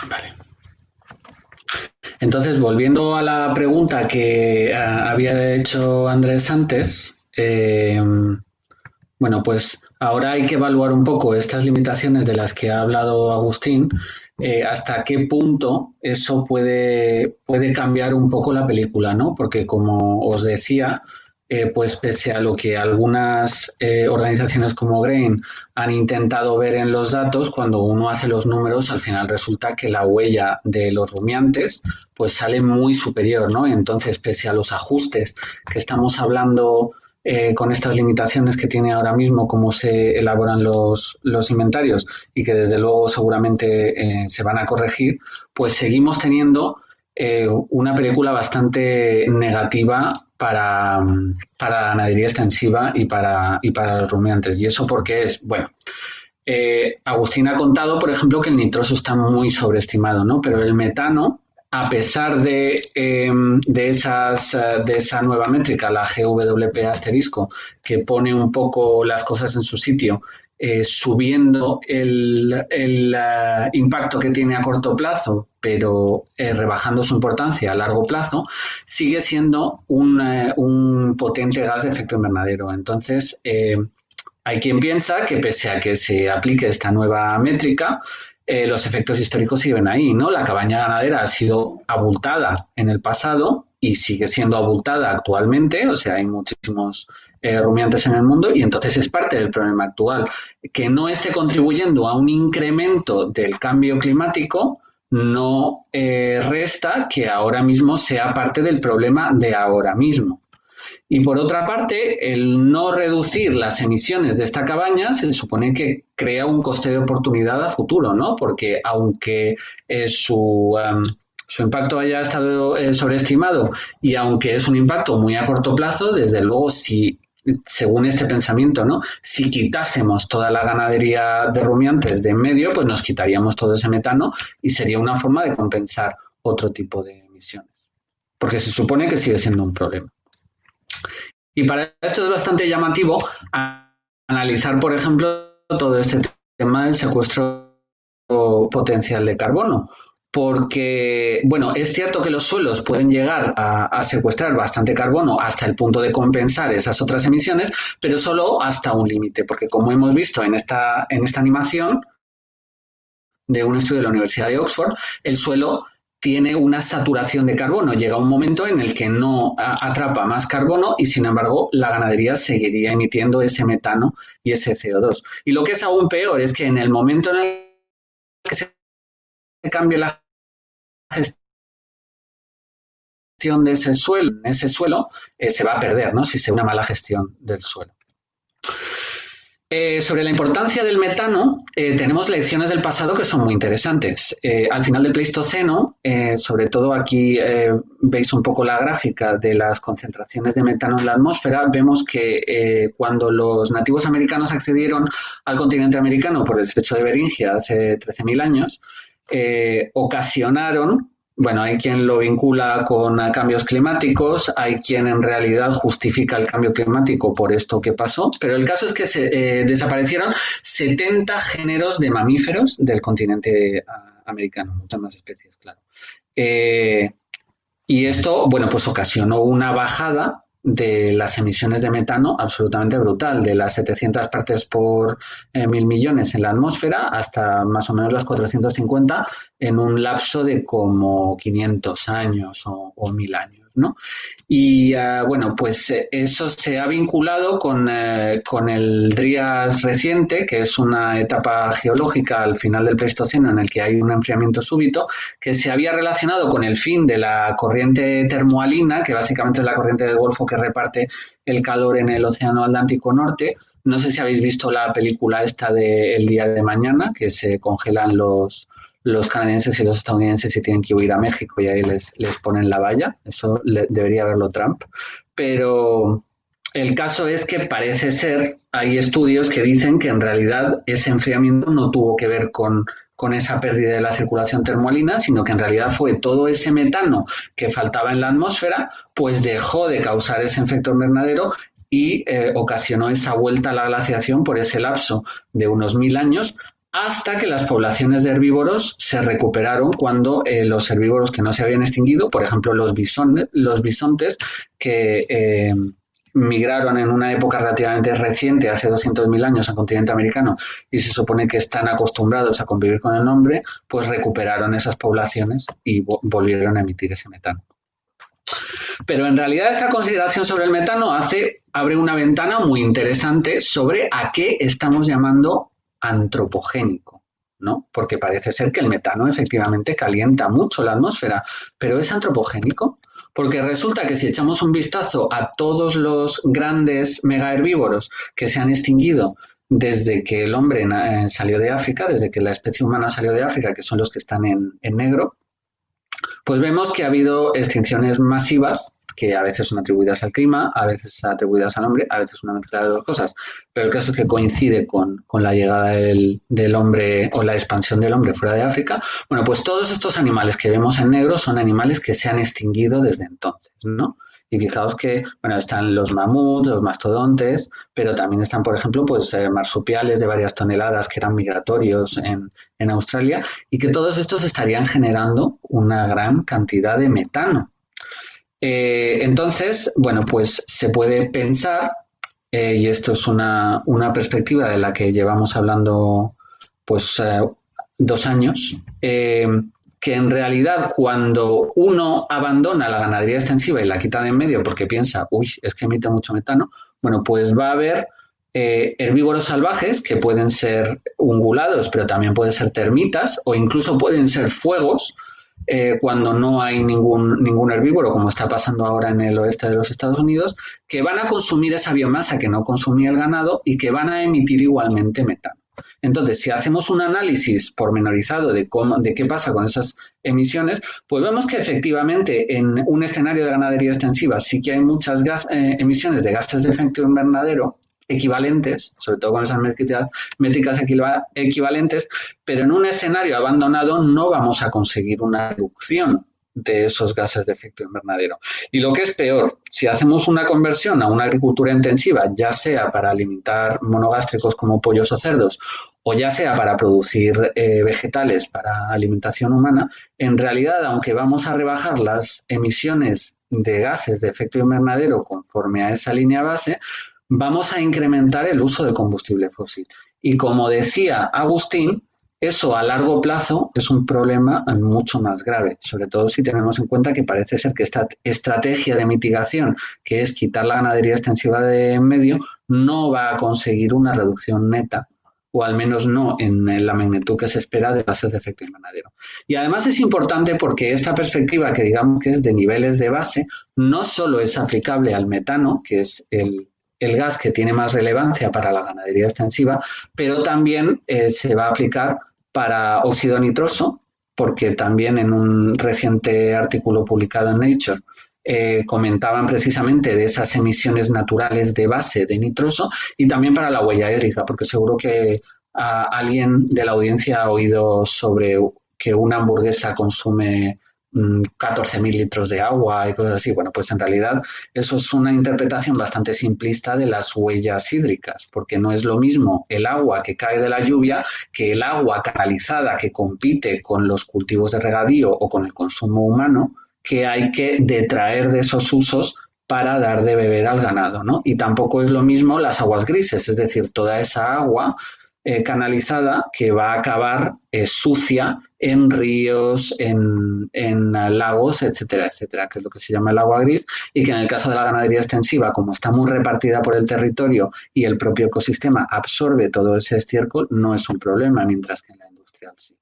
Vale. Entonces, volviendo a la pregunta que había hecho Andrés antes, bueno, pues ahora hay que evaluar un poco estas limitaciones de las que ha hablado Agustín, hasta qué punto eso puede cambiar un poco la película, ¿no? Porque como os decía, pues pese a lo que algunas organizaciones como Grain han intentado ver en los datos, cuando uno hace los números, al final resulta que la huella de los rumiantes pues sale muy superior, ¿no? Entonces, pese a los ajustes que estamos hablando con estas limitaciones que tiene ahora mismo, cómo se elaboran los inventarios y que desde luego seguramente se van a corregir, pues seguimos teniendo una película bastante negativa para la ganadería extensiva y para los rumiantes. ¿Y eso por qué es? Bueno, Agustín ha contado, por ejemplo, que el nitroso está muy sobreestimado, ¿no? Pero el metano, a pesar de esa nueva métrica, la GWP asterisco, que pone un poco las cosas en su sitio, subiendo el impacto que tiene a corto plazo, pero rebajando su importancia a largo plazo, sigue siendo un potente gas de efecto invernadero. Entonces, hay quien piensa que pese a que se aplique esta nueva métrica, los efectos históricos siguen ahí, ¿no? La cabaña ganadera ha sido abultada en el pasado y sigue siendo abultada actualmente, o sea, hay muchísimos rumiantes en el mundo y entonces es parte del problema actual. Que no esté contribuyendo a un incremento del cambio climático no resta que ahora mismo sea parte del problema de ahora mismo. Y por otra parte, el no reducir las emisiones de esta cabaña se supone que crea un coste de oportunidad a futuro, ¿no? Porque aunque su impacto haya estado sobreestimado y aunque es un impacto muy a corto plazo, desde luego si según este pensamiento, ¿no? Si quitásemos toda la ganadería de rumiantes de en medio, pues nos quitaríamos todo ese metano y sería una forma de compensar otro tipo de emisiones. Porque se supone que sigue siendo un problema. Y para esto es bastante llamativo analizar, por ejemplo, todo este tema del secuestro potencial de carbono. Porque, bueno, es cierto que los suelos pueden llegar a secuestrar bastante carbono hasta el punto de compensar esas otras emisiones, pero solo hasta un límite, porque como hemos visto en esta animación de un estudio de la Universidad de Oxford, el suelo tiene una saturación de carbono. Llega un momento en el que no atrapa más carbono y, sin embargo, la ganadería seguiría emitiendo ese metano y ese CO2. Y lo que es aún peor es que en el momento en el que se cambie la gestión de ese suelo se va a perder, ¿no? Si se una mala gestión del suelo. Sobre la importancia del metano, tenemos lecciones del pasado que son muy interesantes. Al final del Pleistoceno, sobre todo aquí veis un poco la gráfica de las concentraciones de metano en la atmósfera, vemos que cuando los nativos americanos accedieron al continente americano por el estrecho de Beringia hace 13.000 años, ocasionaron. Bueno, hay quien lo vincula con cambios climáticos, hay quien en realidad justifica el cambio climático por esto que pasó, pero el caso es que desaparecieron 70 géneros de mamíferos del continente americano, muchas más especies, claro. Eh, y esto, bueno, pues ocasionó una bajada de las emisiones de metano absolutamente brutal, de las 700 partes por 1.000 millones en la atmósfera hasta más o menos las 450 en un lapso de como 500 años o 1.000 años, ¿no? Y bueno, pues eso se ha vinculado con el Rías reciente, que es una etapa geológica al final del Pleistoceno en el que hay un enfriamiento súbito, que se había relacionado con el fin de la corriente termoalina, que básicamente es la corriente del Golfo que reparte el calor en el Océano Atlántico Norte. No sé si habéis visto la película esta de El día de mañana, que se congelan los canadienses y los estadounidenses y tienen que huir a México y ahí les ponen la valla. Eso debería verlo Trump. Pero el caso es que parece ser, hay estudios que dicen que en realidad ese enfriamiento no tuvo que ver con esa pérdida de la circulación termoalina, sino que en realidad fue todo ese metano que faltaba en la atmósfera, pues dejó de causar ese efecto invernadero y ocasionó esa vuelta a la glaciación por ese lapso de unos 1.000 años, hasta que las poblaciones de herbívoros se recuperaron cuando los herbívoros que no se habían extinguido, por ejemplo los bisontes que migraron en una época relativamente reciente, hace 200.000 años, al continente americano, y se supone que están acostumbrados a convivir con el hombre, pues recuperaron esas poblaciones y volvieron a emitir ese metano. Pero en realidad esta consideración sobre el metano abre una ventana muy interesante sobre a qué estamos llamando antropogénico, ¿no? Porque parece ser que el metano efectivamente calienta mucho la atmósfera, pero ¿es antropogénico? Porque resulta que si echamos un vistazo a todos los grandes megaherbívoros que se han extinguido desde que el hombre salió de África, desde que la especie humana salió de África, que son los que están en negro, pues vemos que ha habido extinciones masivas que a veces son atribuidas al clima, a veces atribuidas al hombre, a veces una mezcla de dos cosas. Pero el caso es que coincide con la llegada del hombre o la expansión del hombre fuera de África. Bueno, pues todos estos animales que vemos en negro son animales que se han extinguido desde entonces, ¿no? Y fijaos que, bueno, están los mamuts, los mastodontes, pero también están, por ejemplo, pues marsupiales de varias toneladas que eran migratorios en Australia y que todos estos estarían generando una gran cantidad de metano. Entonces, bueno, pues se puede pensar, y esto es una perspectiva de la que llevamos hablando pues 2 años, que en realidad cuando uno abandona la ganadería extensiva y la quita de en medio porque piensa, uy, es que emite mucho metano, bueno, pues va a haber herbívoros salvajes que pueden ser ungulados, pero también pueden ser termitas o incluso pueden ser fuegos cuando no hay ningún herbívoro, como está pasando ahora en el oeste de los Estados Unidos, que van a consumir esa biomasa que no consumía el ganado y que van a emitir igualmente metano. Entonces, si hacemos un análisis pormenorizado de qué pasa con esas emisiones, pues vemos que efectivamente en un escenario de ganadería extensiva sí que hay muchas emisiones de gases de efecto invernadero equivalentes, sobre todo con esas métricas equivalentes, pero en un escenario abandonado no vamos a conseguir una reducción de esos gases de efecto invernadero. Y lo que es peor, si hacemos una conversión a una agricultura intensiva, ya sea para alimentar monogástricos como pollos o cerdos, o ya sea para producir vegetales para alimentación humana, en realidad, aunque vamos a rebajar las emisiones de gases de efecto invernadero conforme a esa línea base, vamos a incrementar el uso de combustible fósil. Y como decía Agustín, eso a largo plazo es un problema mucho más grave, sobre todo si tenemos en cuenta que parece ser que esta estrategia de mitigación, que es quitar la ganadería extensiva de en medio, no va a conseguir una reducción neta, o al menos no en la magnitud que se espera de gases de efecto invernadero. Y además es importante porque esta perspectiva, que digamos que es de niveles de base, no solo es aplicable al metano, que es el gas que tiene más relevancia para la ganadería extensiva, pero también se va a aplicar para óxido nitroso, porque también en un reciente artículo publicado en Nature comentaban precisamente de esas emisiones naturales de base de nitroso y también para la huella hídrica, porque seguro que alguien de la audiencia ha oído sobre que una hamburguesa consume 14.000 litros de agua y cosas así. Bueno, pues en realidad eso es una interpretación bastante simplista de las huellas hídricas, porque no es lo mismo el agua que cae de la lluvia que el agua canalizada que compite con los cultivos de regadío o con el consumo humano que hay que detraer de esos usos para dar de beber al ganado, ¿no? Y tampoco es lo mismo las aguas grises, es decir, toda esa agua canalizada que va a acabar sucia en ríos, en lagos, etcétera, etcétera, que es lo que se llama el agua gris, y que en el caso de la ganadería extensiva, como está muy repartida por el territorio y el propio ecosistema absorbe todo ese estiércol, no es un problema, mientras que en la industrial sí.